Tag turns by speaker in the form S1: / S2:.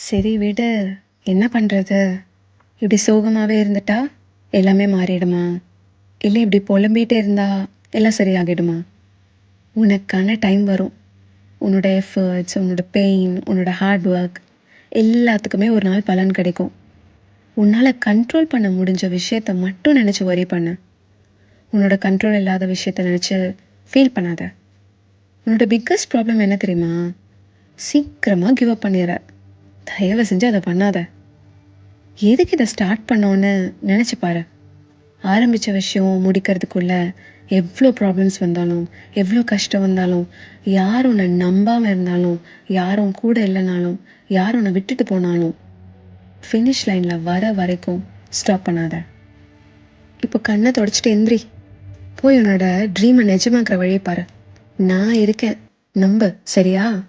S1: சரி விடு. என்ன பண்றது? இப்படி சோகமாவே இருந்துட்டா எல்லாமே மாறிடுமா? இல்ல இப்படி புலம்பிட்டே இருந்தா எல்லாம் சரியாகிடுமா? உனக்கான டைம் வரும். உன்னோட எஃபர்ட்ஸ், உன்னோட பெயின், உன்னோட ஹார்ட் ஒர்க் எல்லாத்துக்குமே ஒரு நாள் பலன் கிடைக்கும். உன்னால கண்ட்ரோல் பண்ண முடிஞ்ச விஷயத்த மட்டும் நினைச்சு வொரி பண்ணு. உன்னோட கண்ட்ரோல் இல்லாத விஷயத்த நினைச்சு ஃபீல் பண்ணாத. உன்னோட பிக்கஸ்ட் ப்ராப்ளம் என்ன தெரியுமா? சீக்கிரமா கிவ் அப் பண்ணிடுற. தயவு செஞ்சு அதை பண்ணாத. எதுக்கு இதை ஸ்டார்ட் பண்ணோன்னு நினச்சி பாரு. ஆரம்பித்த விஷயம் முடிக்கிறதுக்குள்ள எவ்வளோ ப்ராப்ளம்ஸ் வந்தாலும், எவ்வளோ கஷ்டம் வந்தாலும், யார் உன்னை நம்பாமல் இருந்தாலும், யாரும் கூட இல்லைனாலும், யார் உன்னை விட்டுட்டு போனாலும், ஃபினிஷ் லைனில் வர வரைக்கும் ஸ்டாப் பண்ணாத. இப்போ கண்ணை தொடச்சிட்டு எந்திரி. போய் உன்னோட ட்ரீமை நிஜமாக்குற வழியை பாரு. நான் இருக்கேன், நம்பு. சரியா?